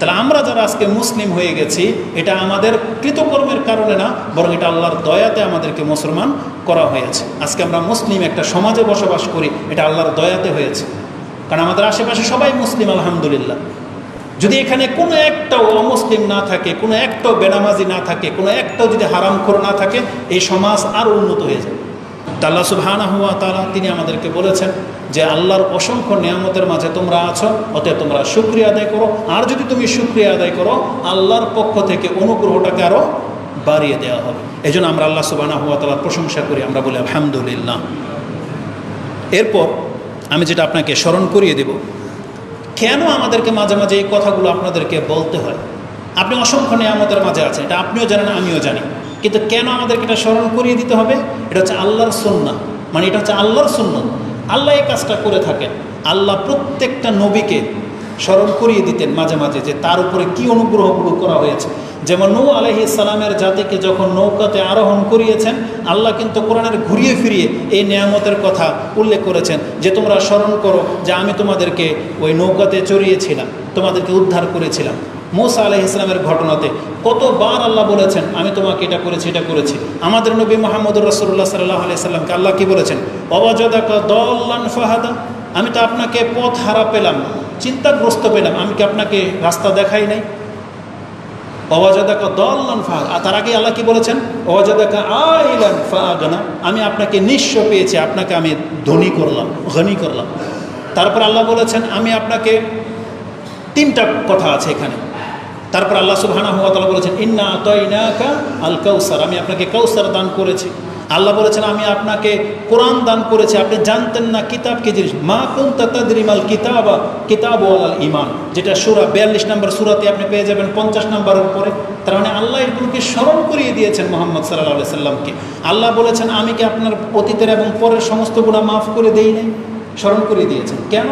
তাহলে আমরা যারা আজকে মুসলিম হয়ে গেছি, এটা আমাদের কৃতকর্মের কারণে না, বরং এটা আল্লাহর দয়াতে আমাদেরকে মুসলমান করা হয়েছে। আজকে আমরা মুসলিম একটা সমাজে বসবাস করি, এটা আল্লাহর দয়াতে হয়েছে। কারণ আমাদের আশেপাশে সবাই মুসলিম আলহামদুলিল্লাহ। যদি এখানে কোনো একটাও অমুসলিম না থাকে, কোনো একটাও বেনামাজি না থাকে, কোনো একটাও যদি হারামখোর না থাকে, এই সমাজ আরও উন্নত হয়ে যাবে। আল্লাহ সুবহানাহু ওয়া তাআলা তিনি আমাদেরকে বলেছেন যে আল্লাহর অসংখ্য নিয়ামতের মাঝে তোমরা আছো, অতএব তোমরা শুকরিয়া আদায় করো। আর যদি তুমি শুকরিয়া আদায় করো, আল্লাহর পক্ষ থেকে অনুগ্রহটাকে আরও বাড়িয়ে দেওয়া হবে। এই জন্য আমরা আল্লাহ সুবহানাহু ওয়া তাআলার প্রশংসা করি, আমরা বলি আলহামদুলিল্লাহ। এরপর আমি যেটা আপনাকে স্মরণ করিয়ে দেব, কেন আমাদেরকে মাঝে মাঝে এই কথাগুলো আপনাদেরকে বলতে হয়। আপনি অসংখ্য নিয়ামতের মাঝে আছেন, এটা আপনিও জানেন, আমিও জানি, কিন্তু কেন আমাদেরকে এটা স্মরণ করিয়ে দিতে হবে? এটা হচ্ছে আল্লাহর সুন্নাহ, মানে এটা হচ্ছে আল্লাহর সুন্নাহ। আল্লাহ এই কাজটা করে থাকেন। আল্লাহ প্রত্যেকটা নবীকে স্মরণ করিয়ে দিতেন মাঝে মাঝে যে তার উপরে কী অনুগ্রহগুলো করা হয়েছে। যেমন নূহ আলাইহিস সালামের জাতিকে যখন নৌকাতে আরোহণ করিয়েছেন, আল্লাহ কিন্তু কোরআনের ঘুরিয়ে ফিরিয়ে এই নিয়ামতের কথা উল্লেখ করেছেন যে তোমরা স্মরণ করো যে আমি তোমাদেরকে ওই নৌকাতে চড়িয়েছিলাম, তোমাদেরকে উদ্ধার করেছিলাম। মূসা আলাইহিস সালামের ঘটনাতে কতবার আল্লাহ বলেছেন আমি তোমাকে এটা করেছি, এটা করেছি। আমাদের নবী মুহাম্মদুর রাসূলুল্লাহ সাল্লাল্লাহু আলাইহি সাল্লামকে আল্লাহ কি বলেছেন? ওয়াজাদাকা দাল্লান ফাহাদা, আমি তো আপনাকে পথ হারা পেলাম, চিন্তাগ্রস্ত পেলাম, আমি কি আপনাকে রাস্তা দেখাই নাই? ওয়াজাদাকা দাল্লান ফাহাদা। আর তার আগে আল্লাহ কি বলেছেন? ওয়াজাদাকা আইলান ফাআগনা, আমি আপনাকে নিঃস্ব পেয়েছি, আপনাকে আমি ধনী করলাম, গনি করলাম। তারপর আল্লাহ বলেছেন আমি আপনাকে, তিনটা কথা আছে এখানে। তারপর আল্লাহ সুবহানাহু ওয়া তাআলা বলেছেন ইন্না আতাইনাকা আল কাউসার, আমি আপনাকে কাউসার দান করেছি। আল্লাহ বলেছেন আমি আপনাকে কোরআন দান করেছি, আপনি জানতেন না কিতাব কি জিনিস। মা কুনতা তাদরি মাল কিতাবা কিতাবু আল ঈমান, যেটা সূরা 42 নম্বর সূরাতে আপনি পেয়ে যাবেন 50 নম্বরের উপরে। তার মানে আল্লাহ এগুলোকে স্মরণ করিয়ে দিয়েছেন মুহাম্মদ সাল্লাল্লাহু আলাইহি সাল্লামকে। আল্লাহ বলেছেন আমি কি আপনার অতীতের এবং পরের সমস্ত গুনাহ মাফ করে দেই নাই? স্মরণ করিয়ে দিয়েছেন। কেন?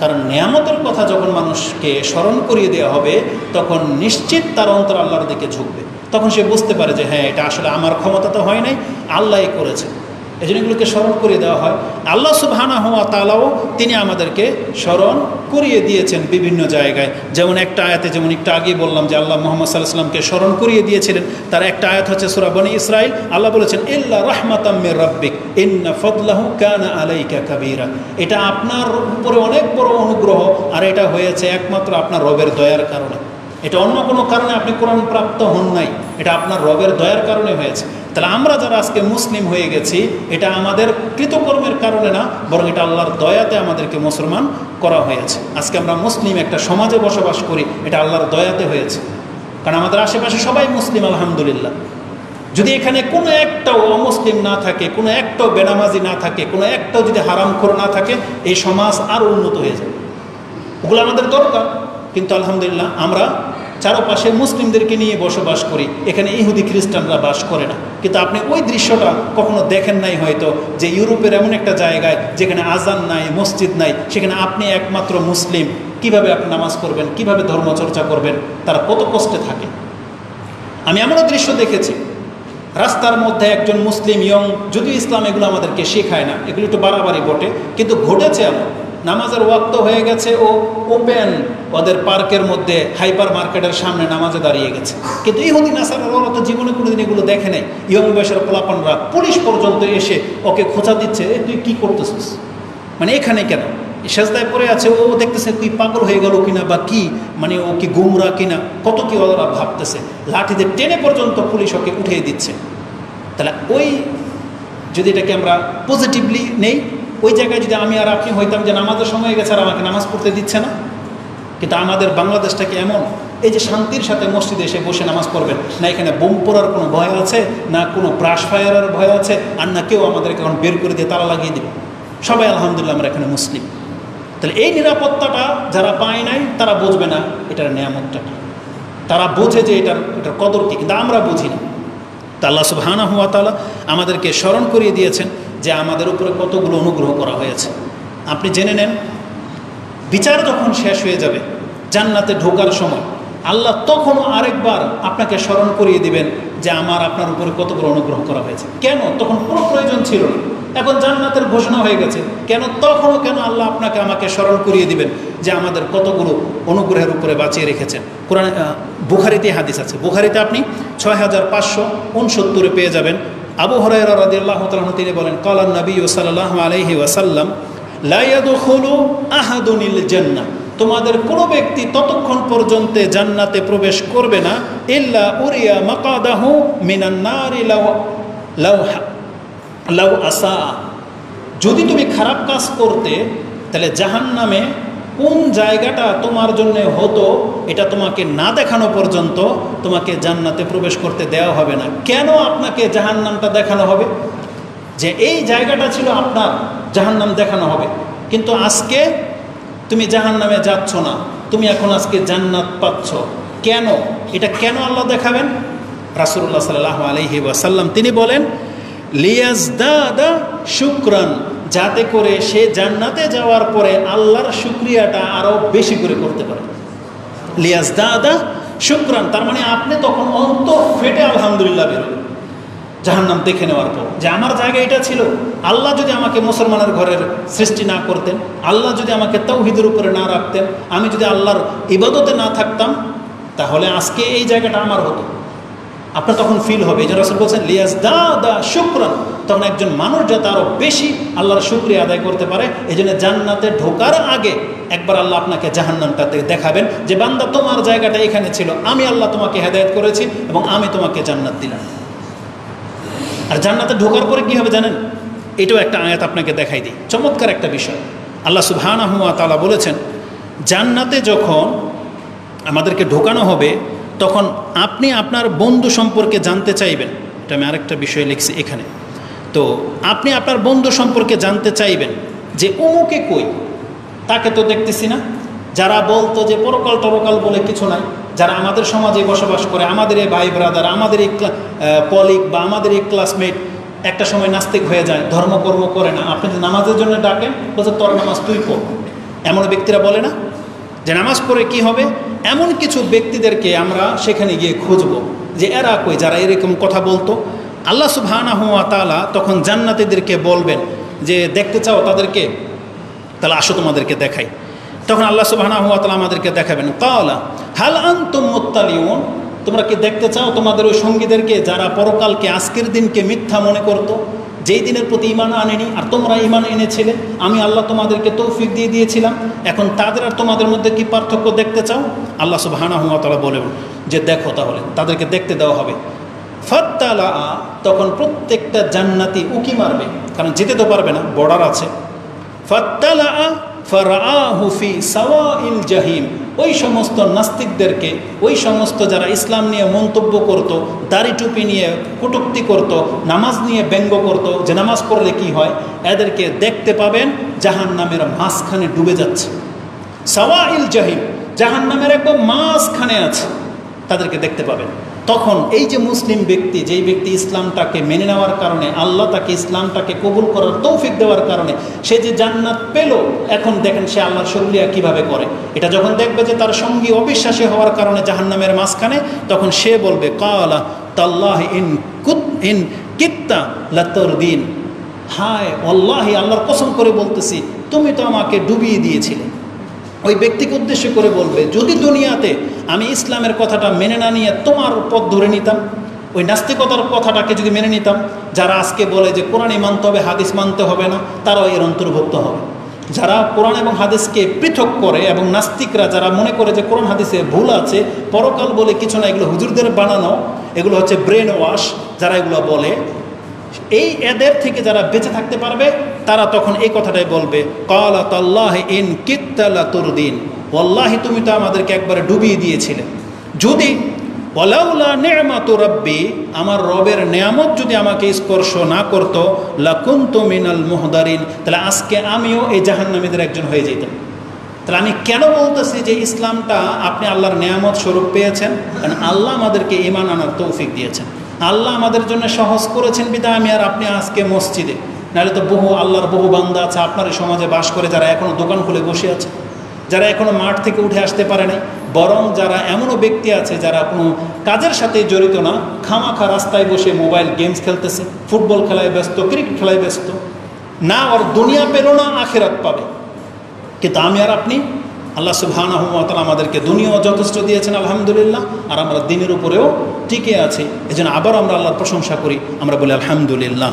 কারণ নিয়ামতের কথা যখন মানুষকে স্মরণ করিয়ে দেওয়া হবে, তখন নিশ্চিত তার অন্তর আল্লাহর দিকে ঝুঁকবে। তখন সে বুঝতে পারে যে হ্যাঁ, এটা আসলে আমার ক্ষমতা তো হয় নাই, আল্লাহই করেছে। এই জন্য এগুলোকে স্মরণ করিয়ে দেওয়া হয়। আল্লাহ সুবহানাহু ওয়া তাআলাও তিনি আমাদেরকে স্মরণ করিয়ে দিয়েছেন বিভিন্ন জায়গায়। যেমন একটা আয়াতে, যেমন একটু আগেই বললাম যে আল্লাহ মুহাম্মদ সাল্লাল্লাহু আলাইহি ওয়াসাল্লামকে স্মরণ করিয়ে দিয়েছিলেন। তার একটা আয়াত হচ্ছে সূরা বনী ইসরাঈল। আল্লাহ বলেছেন ইল্লা রাহমাতাম মির রাব্বিক ইন্না ফাদলাহু কানা আলাইকা কাবীরা, এটা আপনার উপরে অনেক বড় অনুগ্রহ, আর এটা হয়েছে একমাত্র আপনার রবের দয়ার কারণে। এটা অন্য কোনো কারণে আপনি কোরআন প্রাপ্ত হন নাই, এটা আপনার রবের দয়ার কারণে হয়েছে। তাহলে আমরা যারা আজকে মুসলিম হয়ে গেছি, এটা আমাদের কৃতকর্মের কারণে না, বরং এটা আল্লাহর দয়াতে আমাদেরকে মুসলমান করা হয়েছে। আজকে আমরা মুসলিম একটা সমাজে বসবাস করি, এটা আল্লাহর দয়াতে হয়েছে। কারণ আমাদের আশেপাশে সবাই মুসলিম আলহামদুলিল্লাহ। যদি এখানে কোনো একটাও অমুসলিম না থাকে, কোনো একটাও বেনামাজি না থাকে, কোনো একটাও যদি হারামখোর না থাকে, এই সমাজ আরও উন্নত হয়ে যাবে। ওগুলো আমাদের দরকার। কিন্তু আলহামদুলিল্লাহ আমরা চারপাশে মুসলিমদেরকে নিয়ে বসবাস করি, এখানে ইহুদি খ্রিস্টানরা বাস করে না। কিন্তু আপনি ওই দৃশ্যটা কখনো দেখেন নাই হয়তো, যে ইউরোপের এমন একটা জায়গায় যেখানে আজান নাই, মসজিদ নাই, সেখানে আপনি একমাত্র মুসলিম, কিভাবে আপনি নামাজ পড়বেন, কিভাবে ধর্মচর্চা করবেন, তারা কত কষ্টে থাকে। আমি এমনও দৃশ্য দেখেছি, রাস্তার মধ্যে একজন মুসলিম ইয়ং, যদিও ইসলাম এগুলো আমাদেরকে শেখায় না, এগুলো একটু বাড়াবাড়ি বটে, কিন্তু ঘটেছে এমন, নামাজের ওয়াক্ত হয়ে গেছে, ও ওপেন ওদের পার্কের মধ্যে হাইপার মার্কেটের সামনে নামাজে দাঁড়িয়ে গেছে। কিন্তু ইহুদি নাসারা ওরা তো জীবনে কোনোদিন এগুলো দেখে নাই। ইয়ং বয়সের পোলাপানরা, পুলিশ পর্যন্ত এসে ওকে খোঁচা দিচ্ছে, তুই কী করতেছিস, মানে এখানে কেন? সেজদায় পড়ে আছে, ও দেখতেছে তুই পাগল হয়ে গেল কিনা বা কি, মানে ও কি গুমরা কিনা, কত কি ওরা ভাবতেছে। লাঠিতে টেনে পর্যন্ত পুলিশ ওকে উঠিয়ে দিচ্ছে। তাহলে ওই যদি এটাকে আমরা পজিটিভলি নেই, ওই জায়গায় যদি আমি আর আপনি হইতাম যে নামাজের সময় গেছে আর আমাকে নামাজ পড়তে দিচ্ছে না। কিন্তু আমাদের বাংলাদেশটাকে এমন, এই যে শান্তির সাথে মসজিদে এসে বসে নামাজ পড়বেন না, এখানে বোম পড়ার কোনো ভয় আছে না, কোনো ব্রাশ ফায়ারের ভয় আছে, আর না কেউ আমাদেরকে এখন বের করে দিয়ে তালা লাগিয়ে দেবে। সবাই আলহামদুলিল্লাহ আমরা এখানে মুসলিম। তাহলে এই নিরাপত্তাটা যারা পায় নাই তারা বুঝবে না এটার নিয়ামতটা কি, তারা বোঝে যে এটার কদর কী, কিন্তু আমরা বুঝি না। তা আল্লাহ সুবহানাহু ওয়া তাআলা আমাদেরকে স্মরণ করিয়ে দিয়েছেন যে আমাদের উপরে কতগুলো অনুগ্রহ করা হয়েছে। আপনি জেনে নেন, বিচার যখন শেষ হয়ে যাবে, জান্নাতে ঢোকার সময় আল্লাহ তখনও আরেকবার আপনাকে স্মরণ করিয়ে দিবেন যে আমার আপনার উপরে কতগুলো অনুগ্রহ করা হয়েছে। কেন? তখন কোনো প্রয়োজন ছিল না, এখন জান্নাতের ঘোষণা হয়ে গেছে, কেন তখনও কেন আল্লাহ আপনাকে আমাকে স্মরণ করিয়ে দিবেন যে আমাদের কতগুলো অনুগ্রহের উপরে বাঁচিয়ে রেখেছেন। কোরআন বুখারীতে হাদিস আছে, বুখারীতে আপনি 6569 পেয়ে যাবেন। আবু হুরায়রা রাদিয়াল্লাহু তাআলা তিনি বলেন, ক্বালান নবী সাল্লাল্লাহু আলাইহি ওয়াসাল্লাম লা ইয়াদখুলু আহাদুনিল জান্নাহ, তোমাদের কোনো ব্যক্তি ততক্ষণ পর্যন্ত জান্নাতে প্রবেশ করবে না ইল্লা উরিয়া মাকাদাহু মিনান নারি লাউ আসা, যদি তুমি খারাপ কাজ করতে তাহলে জাহান্নামে কোন জায়গাটা তোমার জন্য হতো এটা তোমাকে না দেখানো পর্যন্ত তোমাকে জান্নাতে প্রবেশ করতে দেওয়া হবে না। কেন আপনাকে জাহান্নামটা দেখানো হবে? যে এই জায়গাটা ছিল আপনার, জাহান্নাম দেখানো হবে। কিন্তু আজকে তুমি জাহান্নামে যাচ্ছ না, তুমি এখন আজকে জান্নাত পাচ্ছ। কেন? এটা কেন আল্লাহ দেখাবেন? রাসূলুল্লাহ সাল্লাল্লাহু আলাইহি ওয়াসাল্লাম তিনি বলেন, লিয়াজদাদা শুকরান, যাতে করে সে জান্নাতে যাওয়ার পরে আল্লাহর শুকরিয়াটা আরও বেশি করে করতে পারে। লিয়াজদাদা শুকরান, তার মানে আপনি তখন অন্তর ফেটে আলহামদুলিল্লাহ বেরোবেন জাহান্নাম দেখে নেওয়ার পর, যে আমার জায়গা এটা ছিল। আল্লাহ যদি আমাকে মুসলমানের ঘরের সৃষ্টি না করতেন, আল্লাহ যদি আমাকে তাওহীদের উপরে না রাখতেন, আমি যদি আল্লাহর ইবাদতে না থাকতাম, তাহলে আজকে এই জায়গাটা আমার হতো। আপনার তখন ফিল হবে, এই যে রাসূল বলছেন লিয়াজদাদা শুকরান, তখন একজন মানুষ যাতে আরও বেশি আল্লাহর শুকরিয়া আদায় করতে পারে। এই জন্য জান্নাতে ঢোকার আগে একবার আল্লাহ আপনাকে জাহান্নামটাতে দেখাবেন যে বান্দা তোমার জায়গাটা এখানে ছিল, আমি আল্লাহ তোমাকে হেদায়েত করেছি এবং আমি তোমাকে জান্নাত দিলাম। আর জান্নাতে ঢোকার পরে কী হবে জানেন? এটাও একটা আয়াত আপনাকে দেখাই দিই, চমৎকার একটা বিষয়। আল্লাহ সুবহানাহু ওয়া তাআলা বলেছেন, জান্নাতে যখন আমাদেরকে ঢোকানো হবে তখন আপনি আপনার বন্ধু সম্পর্কে জানতে চাইবেন। এটা আমি আরেকটা বিষয় লিখছি এখানে। তো আপনি আপনার বন্ধু সম্পর্কে জানতে চাইবেন যে অমুকে কই, তাকে তো দেখতেছি না। যারা বলতো যে পরকাল টরকাল বলে কিছু নাই, যারা আমাদের সমাজে বসবাস করে, আমাদের এই ভাই ব্রাদার, আমাদের এই কলিগ বা আমাদের এই ক্লাসমেট, একটা সময় নাস্তিক হয়ে যায়, ধর্মকর্ম করে না। আপনি যদি নামাজের জন্য ডাকেন, বলছে তোর নামাজ তুই পড়। এমন ব্যক্তিরা বলে না যে নামাজ পড়ে কি হবে? এমন কিছু ব্যক্তিদেরকে আমরা সেখানে গিয়ে খুঁজবো যে এরা কই, যারা এরকম কথা বলতো। আল্লাহ সুবহানাহু ওয়া তাআলা তখন জান্নাতীদেরকে বলবেন যে দেখতে চাও তাদেরকে, তাহলে আসো তোমাদেরকে দেখাই। তখন আল্লাহ সুবহানাহু ওয়া তাআলা আমাদেরকে দেখাবেন, ক্বালা হাল আনতুম মুত্তালিউন, তোমরা কি দেখতে চাও তোমাদের ওই সঙ্গীদেরকে যারা পরকালকে, আজকের দিনকে মিথ্যা মনে করতো, যেই দিনের প্রতি ঈমান আনেনি, আর তোমরা ঈমান এনেছিলে, আমি আল্লাহ তোমাদেরকে তৌফিক দিয়ে দিয়েছিলাম। এখন তাদের আর তোমাদের মধ্যে কি পার্থক্য দেখতে চাও? আল্লাহ সুবহানাহু ওয়া তাআলা বলেন যে দেখো, তাহলে তাদেরকে দেখতে দেওয়া হবে। ফাত্তালা, তখন প্রত্যেকটা জান্নাতি উকি মারবে, কারণ যেতে তো পারবে না, বর্ডার আছে। ফাত্তালা ফারাআহু ফি সাওয়াইল জাহিম, ওই সমস্ত নাস্তিকদেরকে, ওই সমস্ত যারা ইসলাম নিয়ে মন্তব্য করত, দাড়ি টুপি নিয়ে কটূক্তি করত, নামাজ নিয়ে ব্যঙ্গ করত যে নামাজ পড়লে কি হয়, এদেরকে দেখতে পাবেন জাহান্নামের মাঝখানে ডুবে যাচ্ছে। সাওয়াইল জাহিম, জাহান্নামের একদম মাঝখানে আছে, তাদেরকে দেখতে পাবেন। তখন এই যে মুসলিম ব্যক্তি, যেই ব্যক্তি ইসলামটাকে মেনে নেওয়ার কারণে, আল্লাহ তাকে ইসলামটাকে কবুল করার তৌফিক দেওয়ার কারণে সে যে জান্নাত পেল, এখন দেখেন সে আল্লাহর শুকরিয়া কিভাবে করে। এটা যখন দেখবে যে তার সঙ্গী অবিশ্বাসী হওয়ার কারণে জাহান্নামের মাঝখানে, তখন সে বলবে ক্বালা তাল্লাহি ইন কিত্তা লাতুরদিন, হায় আল্লাহি, আল্লাহর কসম করে বলতেছি তুমি তো আমাকে ডুবিয়ে দিয়েছিলে। ওই ব্যক্তিকে উদ্দেশ্য করে বলবে, যদি দুনিয়াতে আমি ইসলামের কথাটা মেনে না নিয়ে তোমার পথ ধরে নিতাম, ওই নাস্তিকতার কথাটাকে যদি মেনে নিতাম, যারা আজকে বলে যে কোরআনই মানতে হবে, হাদিস মানতে হবে না, তারাও এর অন্তর্ভুক্ত হবে। যারা কোরআন এবং হাদিসকে পৃথক করে, এবং নাস্তিকরা যারা মনে করে যে কোরআন হাদিসে ভুল আছে, পরকাল বলে কিছু না, এগুলো হুজুরদের বানানো, এগুলো হচ্ছে ব্রেন ওয়াশ, যারা এগুলো বলে, এই এদের থেকে যারা বেঁচে থাকতে পারবে তারা তখন এই কথাটাই বলবে, ক্বালা তাল্লাহি ইন কিত্তা লাতুরদিন, ওয়াল্লাহি তুমি তো আমাদেরকে একবারে ডুবিয়ে দিয়েছিলে। যদি ওয়ালাউলা নি'মাতু রাব্বি, আমার রবের নেয়ামত যদি আমাকে স্পর্শ না করতো, লাকুনতু মিনাল মুহদারিন, তাহলে আজকে আমিও এই জাহান্নামীদের একজন হয়ে যেতাম। তাহলে আমি কেন বলতেছি যে ইসলামটা আপনি আল্লাহর নেয়ামত স্বরূপ পেয়েছেন? কারণ আল্লাহ আমাদেরকে ঈমান আনার তৌফিক দিয়েছেন, আল্লাহ আমাদের জন্য সহজ করেছেন বিধায় আমি আর আপনি আজকে মসজিদে। নাহলে তো বহু আল্লাহর বহু বান্দা আছে আপনার এই সমাজে বাস করে, যারা এখনও দোকান খুলে বসে আছে, যারা এখনও মাঠ থেকে উঠে আসতে পারে নাই, বরং যারা এমনও ব্যক্তি আছে যারা কোনো কাজের সাথে জড়িত না, খামাখা রাস্তায় বসে মোবাইল গেমস খেলতেছে, ফুটবল খেলায় ব্যস্ত, ক্রিকেট খেলায় ব্যস্ত। না ওর দুনিয়া পেল না আখিরাত পাবে। কিন্তু আমি আর আপনি আল্লাহ সুবহানাহু ওয়া তাআলা আমাদেরকে দুনিয়াও যথেষ্ট দিয়েছেন আলহামদুলিল্লাহ, আর আমরা দিনের উপরেও টিকে আছি। এজন্য আবার আমরা আল্লাহর প্রশংসা করি, আমরা বলি আলহামদুলিল্লাহ।